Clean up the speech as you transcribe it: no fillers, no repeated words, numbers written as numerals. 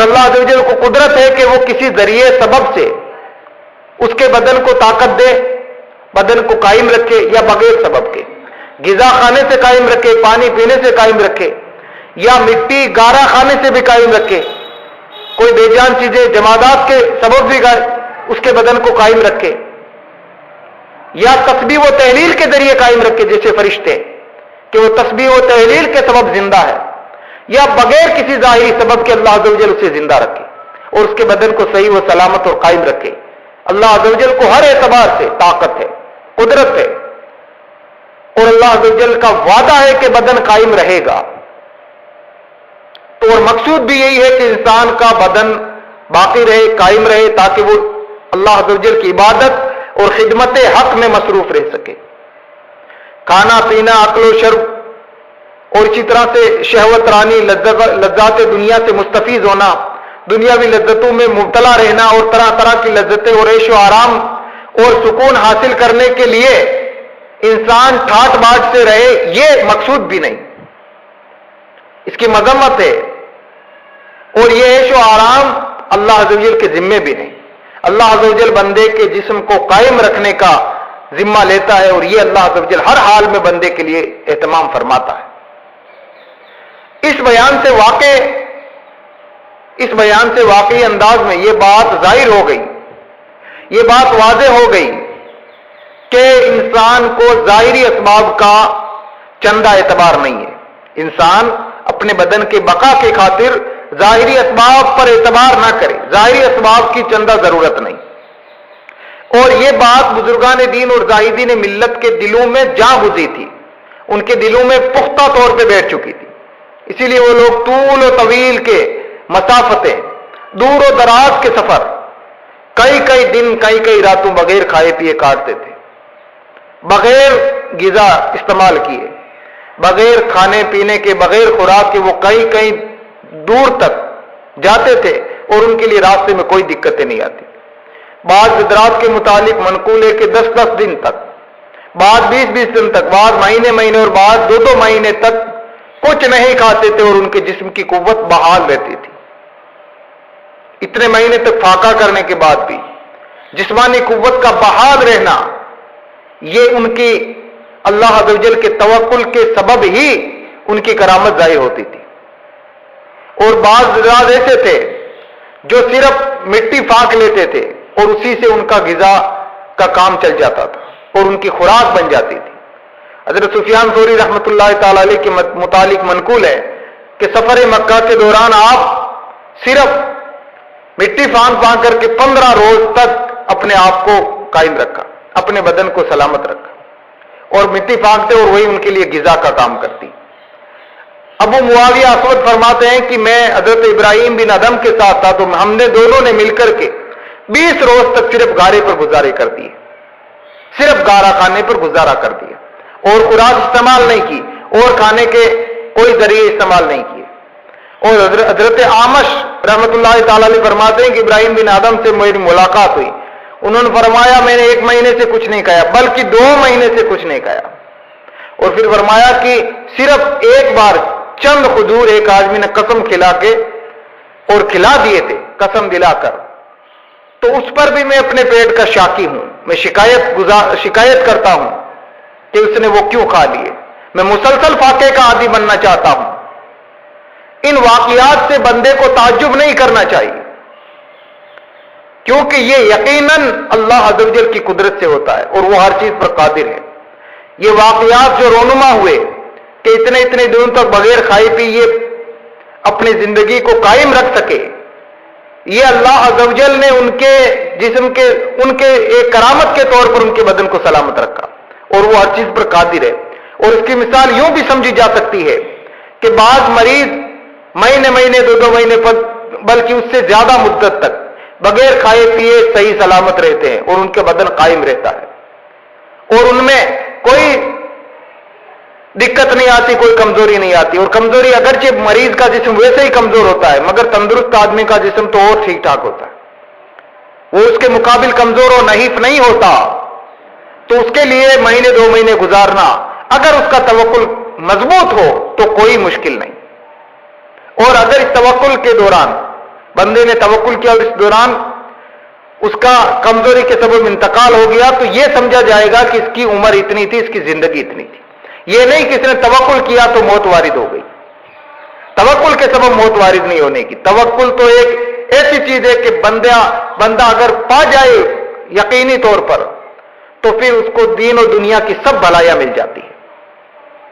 اللہ عز و جل کو قدرت ہے کہ وہ کسی ذریعے سبب سے اس کے بدن کو طاقت دے، بدن کو قائم رکھے، یا بغیر سبب کے غذا کھانے سے قائم رکھے، پانی پینے سے قائم رکھے، یا مٹی گارا کھانے سے بھی قائم رکھے، کوئی بے جان چیزیں جمادات کے سبب بھی اس کے بدن کو قائم رکھے، یا تسبیح و تحلیل کے ذریعے قائم رکھے جیسے فرشتے کہ وہ تسبیح و تحلیل کے سبب زندہ ہے، یا بغیر کسی ظاہری سبب کے اللہ عز و جل اسے زندہ رکھے اور اس کے بدن کو صحیح و سلامت اور قائم رکھے۔ اللہ عز و جل کو ہر اعتبار سے طاقت ہے، قدرت ہے، اور اللہ عز و جل کا وعدہ ہے کہ بدن قائم رہے گا۔ تو اور مقصود بھی یہی ہے کہ انسان کا بدن باقی رہے، قائم رہے، تاکہ وہ اللہ عز و جل کی عبادت اور خدمت حق میں مصروف رہ سکے۔ کھانا پینا، عقل و شرب اور اسی طرح سے شہوت رانی، لذات دنیا سے مستفیض ہونا، دنیاوی لذتوں میں مبتلا رہنا اور طرح طرح کی لذتیں اور عیش و آرام اور سکون حاصل کرنے کے لیے انسان ٹھاٹ باٹ سے رہے، یہ مقصود بھی نہیں، اس کی مذمت ہے، اور یہ عیش و آرام اللہ عز و جل کے ذمے بھی نہیں۔ اللہ عز و جل بندے کے جسم کو قائم رکھنے کا ذمہ لیتا ہے، اور یہ اللہ عز و جل ہر حال میں بندے کے لیے اہتمام فرماتا ہے۔ اس بیان سے واقعی انداز میں یہ بات ظاہر ہو گئی، یہ بات واضح ہو گئی کہ انسان کو ظاہری اسباب کا چندہ اعتبار نہیں ہے۔ انسان اپنے بدن کے بقا کی خاطر ظاہری اسباب پر اعتبار نہ کرے، ظاہری اسباب کی چندہ ضرورت نہیں۔ اور یہ بات بزرگان دین اور زاہدین ملت کے دلوں میں جا گزری تھی، ان کے دلوں میں پختہ طور پہ بیٹھ چکی تھی، اسی لیے وہ لوگ طول و طویل کے مسافتیں، دور و دراز کے سفر، کئی دن کئی راتوں بغیر کھائے پیے کاٹتے تھے، بغیر غذا استعمال کیے، بغیر کھانے پینے کے، بغیر خوراک کے وہ کئی دور تک جاتے تھے، اور ان کے لیے راستے میں کوئی دقتیں نہیں آتی۔ بعض حضرات کے متعلق منقول ہے کہ 10 دن تک، بعض 20 دن تک، بعض مہینے اور بعض 2 مہینے تک کچھ نہیں کھاتے تھے، اور ان کے جسم کی قوت بحال رہتی تھی۔ اتنے مہینے تک فاقہ کرنے کے بعد بھی جسمانی قوت کا بحال رہنا، یہ ان کی اللہ عز و جل کے توکل کے سبب ہی ان کی کرامت ظاہر ہوتی تھی۔ اور بعض حضرات ایسے تھے جو صرف مٹی پھاک لیتے تھے اور اسی سے ان کا غذا کا کام چل جاتا تھا اور ان کی خوراک بن جاتی تھی۔ حضرت سفیان ثوری رحمۃ اللہ تعالی علیہ کے متعلق منقول ہے کہ سفر مکہ کے دوران آپ صرف مٹی پھانک کر کے 15 روز تک اپنے آپ کو قائم رکھا، اپنے بدن کو سلامت رکھا، اور مٹی پھانکتے اور وہی ان کے لیے غذا کا کام کرتی۔ ابو معاویہ اسود فرماتے ہیں کہ میں حضرت ابراہیم بن ادم کے ساتھ تھا، تو ہم نے دونوں نے مل کر کے 20 روز تک صرف گارے پر گزارے کر دیے، صرف گارا کھانے پر گزارا کر دیا، اور خوراک استعمال نہیں کی، اور کھانے کے کوئی ذریعے استعمال نہیں کیے۔ اور حضرت آمش رحمۃ اللہ تعالی علیہ فرماتے ہیں کہ ابراہیم بن آدم سے میری ملاقات ہوئی، انہوں نے فرمایا میں نے 1 مہینے سے کچھ نہیں کھایا، بلکہ 2 مہینے سے کچھ نہیں کھایا، اور پھر فرمایا کہ صرف ایک بار چند کھجور ایک آدمی نے قسم کھلا کے اور کھلا دیے تھے، قسم دلا کر، تو اس پر بھی میں اپنے پیٹ کا شاکی ہوں، میں شکایت کرتا ہوں کہ اس نے وہ کیوں کھا لیے، میں مسلسل فاقے کا عادی بننا چاہتا ہوں۔ ان واقعات سے بندے کو تعجب نہیں کرنا چاہیے، کیونکہ یہ یقیناً اللہ عز و جل کی قدرت سے ہوتا ہے اور وہ ہر چیز پر قادر ہے۔ یہ واقعات جو رونما ہوئے کہ اتنے دنوں تک بغیر کھائے پیے اپنی زندگی کو قائم رکھ سکے، یہ اللہ عز و جل نے ان کے جسم کے ایک کرامت کے طور پر ان کے بدن کو سلامت رکھا، اور وہ ہر چیز پر قادر ہے۔ اور اس کی مثال یوں بھی سمجھی جا سکتی ہے کہ بعض مریض مہینے 2 مہینے پر، بلکہ اس سے زیادہ مدت تک بغیر کھائے پیے صحیح سلامت رہتے ہیں، اور ان کے بدن قائم رہتا ہے، اور ان میں کوئی دقت نہیں آتی، کوئی کمزوری نہیں آتی۔ اور کمزوری اگرچہ مریض کا جسم ویسے ہی کمزور ہوتا ہے، مگر تندرست آدمی کا جسم تو اور ٹھیک ٹھاک ہوتا ہے، وہ اس کے مقابل کمزور اور نحیف نہیں ہوتا۔ تو اس کے لیے 1-2 مہینے گزارنا، اگر اس کا توکل مضبوط ہو تو کوئی مشکل نہیں، اور اگر اس توکل کے دوران بندے نے توکل کیا اور اس دوران اس کا کمزوری کے سبب انتقال ہو گیا تو یہ سمجھا جائے گا کہ اس کی عمر اتنی تھی، اس کی زندگی اتنی تھی. یہ نہیں کہ اس نے توکل کیا تو موت وارد ہو گئی. توکل کے سبب موت وارد نہیں ہونے کی. توکل تو ایک ایسی چیز ہے کہ بندہ اگر پا جائے یقینی طور پر تو پھر اس کو دین اور دنیا کی سب بھلائیاں مل جاتی ہیں.